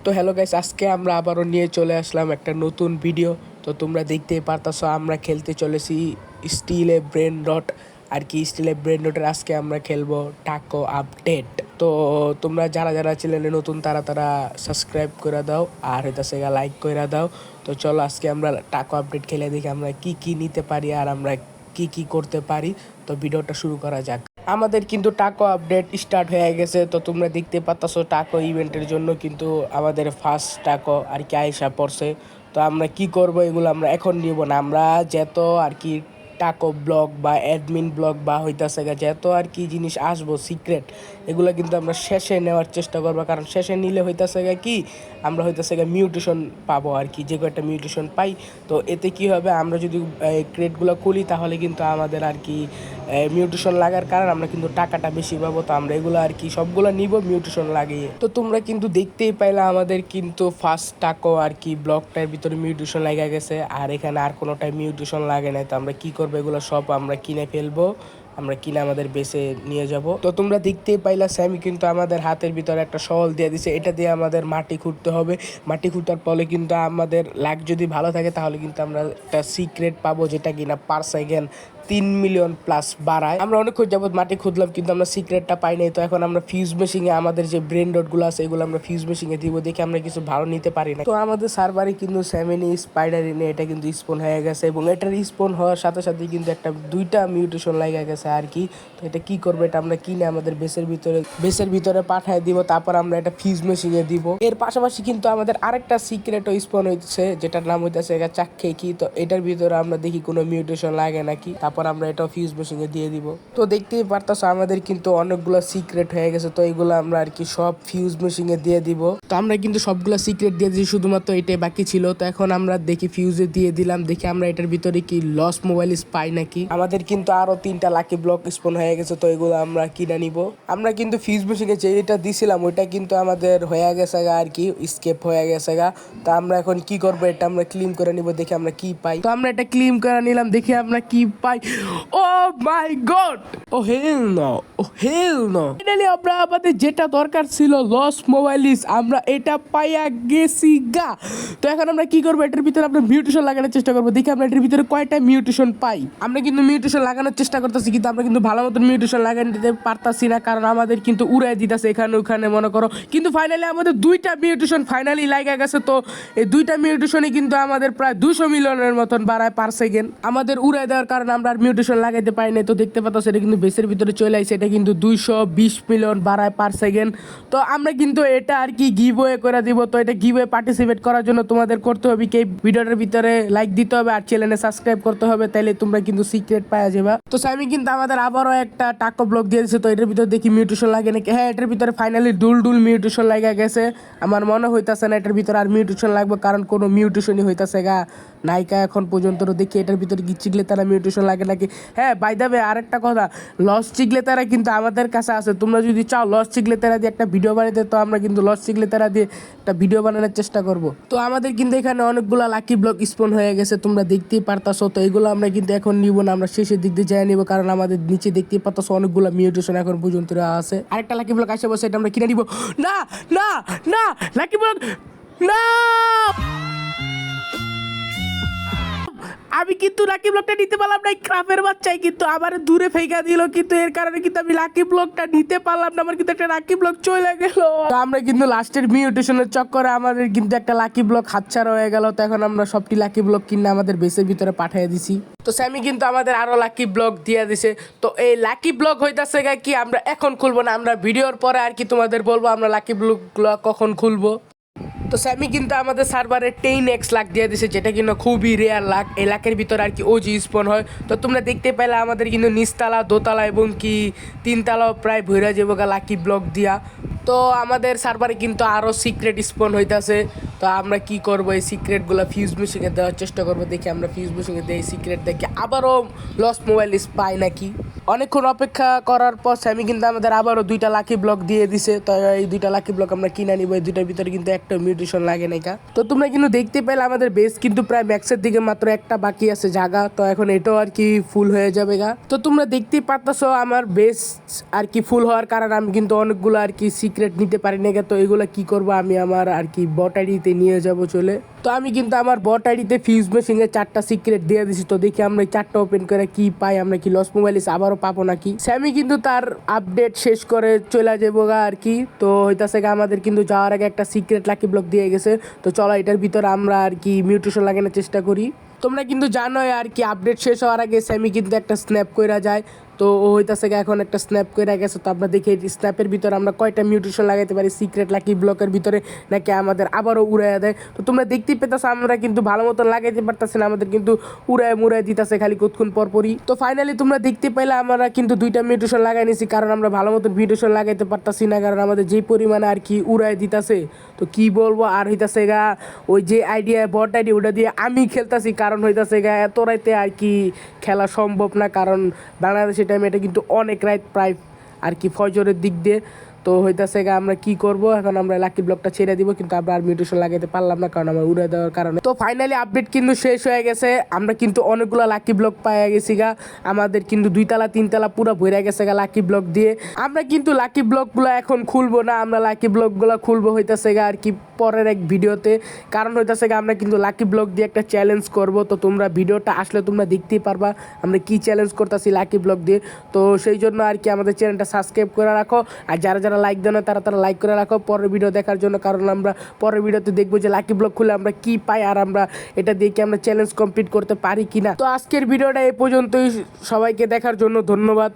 তো hello guys, আজকে আমরা আবারও নিয়ে চলে আসলাম একটা নতুন ভিডিও। তো তোমরা দেখতেই পারতাছো আমরা খেলতে চলেছি স্টিলে ব্রেন ডট আর কি। স্টিলে ব্রেন ডটের আজকে আমরা খেলবো টাকো আপডেট। তো তোমরা যারা যারা চ্যানেলে নতুন তারা তারা সাবস্ক্রাইব করে দাও আর হইতাছে লাইক করে দাও। তো চলো আজকে আমরা টাকো আপডেট খেলে দেখি আমরা কি কি নিতে পারি আর আমরা কি কি করতে পারি। তো ভিডিওটা শুরু করা যাক। আমাদের কিন্তু টাকো আপডেট স্টার্ট হয়ে গেছে। তো তোমরা দেখতে পাচ্ছ টাকো ইভেন্টের জন্য কিন্তু আমাদের ফার্স্ট টাকো আর কি আইসা পড়ছে। তো আমরা কি করব এগুলো আমরা এখন নিব না, আমরা যত আর কি টাকো ব্লগ বা অ্যাডমিন ব্লগ বা হইতাছে যত আর কি জিনিস আসবো সিক্রেট, এগুলো কিন্তু আমরা শেষে নেওয়ার চেষ্টা করবো। কারণ শেষে নিলে হইতাছে কি আমরা হইতাছে মিউটেশন পাবো আর কি, যে কয়েকটা মিউটেশন পাই। তো এতে কি হবে, আমরা যদি ক্রেটগুলো খুলি তাহলে কিন্তু আমাদের আর কি মিউটেশন লাগার কারণ আমরা কিন্তু টাকাটা বেশি পাবো। তো আমরা এগুলো আর কি সবগুলো নিব মিউটেশন লাগিয়ে। তো তোমরা কিন্তু দেখতেই পাইলা আমাদের কিন্তু ফার্স্ট টাকো আর কি ব্লকটার ভিতরে মিউটেশন লাগা গেছে, আর এখানে আর কোনোটাই মিউটেশন লাগে নাই। তো আমরা কি করবো, এগুলো সব আমরা কিনে ফেলবো, আমরা কিনে আমাদের বেসে নিয়ে যাব। তো তোমরা দেখতেই পাইলা স্যামি কিন্তু আমাদের হাতের ভিতরে একটা শল দিয়ে দিছে, এটা দিয়ে আমাদের মাটি খুঁড়তে হবে। মাটি খুঁড়ার ফলে কিন্তু আমাদের লাক যদি ভালো থাকে তাহলে কিন্তু আমরা একটা সিক্রেট পাবো, যেটা কিনা পার সেকেন্ড 3 মিলিয়ন প্লাস বাড়ায়। আমরা অনেক যাবত মাটি খুঁজলাম কিন্তু আমরা সিক্রেটটা পাই নাই। তো এখন আমরা ফিউজ মেশিনে আমাদের যে ব্রেন ডটগুলো আছে এগুলো আমরা ফিউজ মেশিনে দিব, দেখে আমরা কিছু ভালো নিতে পারি না। তো আমাদের সার্ভারে কিন্তু সেমিনি স্পাইডারিনে এটা কিন্তু স্পন হয়ে গেছে, এবং এটার স্পন হওয়ার সাথে সাথে কিন্তু দুইটা মিউটেশন লাগা গেছে আর কি। তো এটা কি করবো, এটা আমরা কিনে আমাদের বেসের ভিতরে পাঠায় দিব, তারপর আমরা এটা ফিউজ মেশিনে দিব। এর পাশাপাশি কিন্তু আমাদের আরেকটা সিক্রেটও স্পন হইতেছে, যেটার নাম হইতেছে চাক্ষে কি। তো এটার ভিতরে আমরা দেখি কোনো মিউটেশন লাগে নাকি, তারপর আমরা এটা ফিউজ মেশিনে দিয়ে দিব। তো দেখতেই পারতাছো আমাদের কিন্তু অনেকগুলো সিক্রেট হয়ে গেছে। তো এইগুলো আমরা আর কি সব ফিউজ মেশিনে দিয়ে দিব। তো আমরা কিন্তু সবগুলো সিক্রেট দিয়ে দিয়েছি, শুধুমাত্র এটাই বাকি ছিল। তো এখন আমরা দেখি ফিউজে দিয়ে দিলাম, দেখি আমরা এটার ভিতরে কি লস মোবাইল পাই নাকি। আমাদের কিন্তু আরো 3টা লাকি ব্লক স্পন হয়ে গেছে, তো এগুলো আমরা কিনে নিব। আমরা কিন্তু ফিউজ মেশিনে যেটা দিছিলাম ওইটা কিন্তু আমাদের হয়ে গেছে আর কি, স্কেপ হয়ে গেছে গা। তো আমরা এখন কি করবো, এটা আমরা ক্লিন করে নিব, দেখি আমরা কি পাই। তো আমরা এটা ক্লিন করে নিলাম, দেখি আমরা কি পাই। ও মাই গড, ও হেল নো, ও হেল নো। ফাইনালি আমরা আমাদের যেটা দরকার ছিল লস মোবাইলিস, আমরা এটা পাইয়া গেছি গা। তো এখন আমরা কি করবো, এটার ভিতরে আমরা মিউটেশন লাগানোর চেষ্টা করবো, দেখি আমরা এটার ভিতরে কয়টা মিউটেশন পাই। আমরা কিন্তু মিউটেশন লাগানোর চেষ্টা করতেছি কিন্তু আমরা কিন্তু ভালো মতন মিউটেশন লাগাতে পারতাছি না, কারণ আমাদের কিন্তু উড়াই দিতেছে এখানে ওখানে মনে করো। কিন্তু ফাইনালি আমাদের 2টা মিউটেশন ফাইনালি লাগা গেছে। তো এই 2টা মিউটেশনই কিন্তু আমাদের প্রায় 200 মিলিয়নের মতন বাড়ায় পার সেকেন্ড। আমাদের উড়াই দেওয়ার কারণে আমরা আর মিউটেশন লাগাইতে পারি নাই। তো দেখতে পাচ্ছ এটা কিন্তু বেসের ভিতরে চলে আসছে, এটা কিন্তু 220 মিলিয়ন বাড়ায় পার সেকেন্ড। তো আমরা কিন্তু এটা আর কি গিভওয়ে করে দিব। তো এটা গিভওয়ে পার্টিসিপেট করার জন্য তোমাদের করতে হবে কি, ভিডিওটার ভিতরে লাইক দিতে হবে আর চ্যানেলে সাবস্ক্রাইব করতে হবে, তাইলে তোমরা কিন্তু সিক্রেট পাওয়া যাবে। তো সামি কিন্তু আমাদের আবারও একটা টাকো ব্লক দিয়ে দিয়েছে। তো এটার ভিতরে দেখি মিউটেশন লাগে নাকি। হ্যাঁ, এটার ভিতরে ফাইনালি ডুল মিউটেশন লাগা গেছে। আমার মনে হইতাছে না এটার ভিতরে আর মিউটেশন লাগবে, কারণ কোনো মিউটেশনই হইতাছে গা নায়িকা এখন পর্যন্ত। দেখি এটার ভিতরে কি চিগলে তারা মিউটেশন লাগে নাকি। হ্যাঁ, বাই দ্য ওয়ে আরেকটা কথা, লস চিগলে তারা কিন্তু আমাদের কাছে আছে। তোমরা যদি চাও লস চিগলে তারা দিয়ে একটা ভিডিও বানাতে, তো আমরা কিন্তু লস চিগলে তারা দিয়ে একটা ভিডিও বানানোর চেষ্টা করব। তো আমাদের কিন্তু এখানে অনেকগুলো লাকি ব্লক স্পন হয়ে গেছে, তোমরা দেখতেই পারতাছো। তো এগুলো আমরা কিন্তু এখন নিব না, আমরা শেষের দিক দিয়ে যাই নিব, কারণ আমাদের নিচে দেখতেই পারতাছো অনেকগুলো মিউটেশন এখন পর্যন্ত আছে। আরেকটা লাকি ব্লক আসে বসে, এটা আমরা কিনে নিব। না না না, লাকি ব্লক না, আমি কিন্তু লাকি ব্লকটা নিতে পারলাম না। ক্রাফের বাচ্চাই কিন্তু আবার দূরে ফেঁকা দিল, কিন্তু এর কারণে কিন্তু আমি লাকি ব্লকটা নিতে পারলাম না। আমার কিন্তু একটা লাকি ব্লক চলে গেল। তো আমরা কিন্তু লাস্টের মিউটেশনের চক্করে আমাদের কিন্তু একটা লাকি ব্লক হাতছাড়া হয়ে গেল। তো এখন আমরা সবটি লাকি ব্লক কিনে আমাদের বেসের ভিতরে পাঠিয়ে দিছি। তো স্যামি কিন্তু আমাদের আরো লাকি ব্লক দিয়ে দিছে। তো এই লাকি ব্লক হইতাছে কি আমরা এখন খুলবো না, আমরা ভিডিওর পরে আর কি তোমাদের বলবো আমরা লাকি ব্লকগুলো কখন খুলবো। তো স্যামি কিন্তু আমাদের সার্ভারে 10x লাখ দিয়ে দিছে, যেটা কিন্তু খুবই রেয়ার লাখ। এই লাখের ভিতরে আর কি ওজি স্পন হয়। তো তোমরা দেখতে পেলে আমাদের কিন্তু নিচতলা, দোতলা এবং কি 3তলাও প্রায় ভৈরা যাবো লাকি ব্লক দিয়া। তো আমাদের সার্ভারে কিন্তু আরও সিক্রেট স্পন হইতাছে। তো আমরা কি করবো, এই সিক্রেটগুলো ফিউজ মেশিনে দেওয়ার চেষ্টা করবো, দেখি আমরা ফিউজ মেশিনে দেই সিক্রেট দেখি আবারও লস মোবাইল পাই নাকি। অনেকক্ষণ অপেক্ষা করার পর স্যামি কিন্তু আমাদের আবারও 2টা লাকি ব্লক দিয়ে দিছে। তো এই 2টা লাকি ব্লক আমরা কিনে নিব। এই 2টার ভিতরে কিন্তু একটা মিউটেশন লাগে নাই। তো তোমরা কিন্তু দেখতে পেলে আমাদের বেস কিন্তু প্রায় ম্যাক্সের দিকে মাত্র একটা বাকি আছে জায়গা। তো এখন এটাও আর কি ফুল হয়ে যাবে গা। তো তোমরা দেখতেই পারতাছো আমার বেস আর কি ফুল হওয়ার কারণে আমি কিন্তু অনেকগুলো আর কি সিক্রেট নিতে পারি না, তো এগুলো কি করব আমি আমার আর কি বট আইডিতে নিয়ে যাব চলে। তো আমি কিন্তু আমার বট আইডিতে ফিউজ মেশিনে 4টা সিক্রেট দিয়ে দিছি। তো দেখি আমরা এই 4টা ওপেন করে কি পাই, আমরা কি লস মোবাইলিস আবারও পাবো নাকি। স্যামি কিন্তু তার আপডেট শেষ করে চলে যাবো গা আর কি। তো হইতাছে গা আমাদের কিন্তু যাওয়ার আগে একটা সিক্রেট লাকি ব্লক দিয়ে গেছে। তো চলো এটার ভিতরে আমরা আর কি মিউটেশন লাগানোর চেষ্টা করি। তোমরা কিন্তু জানোই আর কি আপডেট শেষ হওয়ার আগে স্যামি কিন্তু একটা স্ন্যাপ কইরা যায়। তো ও হইতাছে এখন একটা স্ন্যাপ করে গেছে। তো আমরা দেখি স্ন্যাপের ভিতরে আমরা কয়টা মিউটেশন লাগাইতে পারি সিক্রেট লাকি ব্লকের ভিতরে, নাকি আমাদের আবারও উড়াইয়া দেয়। তো তোমরা দেখতেই পেতেছো আমরা কিন্তু ভালো মতো লাগাইতে পারতেছি না, আমাদের কিন্তু উড়ায় মুড়ায় দিতেছে খালি কতক্ষণ পরপরই। তো ফাইনালি তোমরা দেখতে পেলে আমরা কিন্তু 2টা মিউটেশন লাগাই নিছি, কারণ আমরা ভালো মতো মিউটেশন লাগাইতে পারতাছি না, কারণ আমাদের যেই পরিমাণে আর কি উড়ায় দিতেছে। তো কি বলবো, আর হইতাছে গা ওই যে আইডিয়া বট আইডি ওটা দিয়ে আমি খেলতাছি, কারণ হইতাছে গা এত রাইতে আর কি খেলা সম্ভব না, কারণ বাংলাদেশের টাইমে এটা কিন্তু অনেক রাত প্রায় আর কি ফজরের দিক দিয়ে। তো হইতাছে গা আমরা কি করব এখন, আমরা লাকি ব্লকটা ছেড়ে দিব, কিন্তু আমরা আর মিউটেশন লাগাইতে পারলাম না কারণ আমার উড়ে দেওয়ার কারণে। তো ফাইনালি আপডেট কিন্তু শেষ হয়ে গেছে, আমরা কিন্তু অনেকগুলো লাকি ব্লক পাইয়া গেছি গা। আমাদের কিন্তু 2 তলা 3 তলা পুরো ভরে গেছে গা লাকি ব্লক দিয়ে। আমরা কিন্তু লাকি ব্লকগুলো এখন খুলবো না, আমরা লাকি ব্লকগুলো খুলবো হইতাছে গা আর কি পরের এক ভিডিওতে। কারণ হইতাছে গা আমরা কিন্তু লাকি ব্লক দিয়ে একটা চ্যালেঞ্জ করব। তো তোমরা ভিডিওটা আসলে তোমরা দেখতেই পারবা আমরা কি চ্যালেঞ্জ করতেছি লাকি ব্লক দিয়ে। তো সেই জন্য আর কি আমাদের চ্যানেলটা সাবস্ক্রাইব করে রাখো, আর যারা যারা লাইক দেন তারা তারা লাইক করে রাখো পরের ভিডিও দেখার জন্য, কারণ আমরা পরের ভিডিওতে দেখবো যে লাকি ব্লক খুলে আমরা কি পাই, আর আমরা এটা দিয়ে কি আমরা চ্যালেঞ্জ কমপ্লিট করতে পারি কিনা। তো আজকের ভিডিওটা এই পর্যন্তই, সবাইকে দেখার জন্য ধন্যবাদ।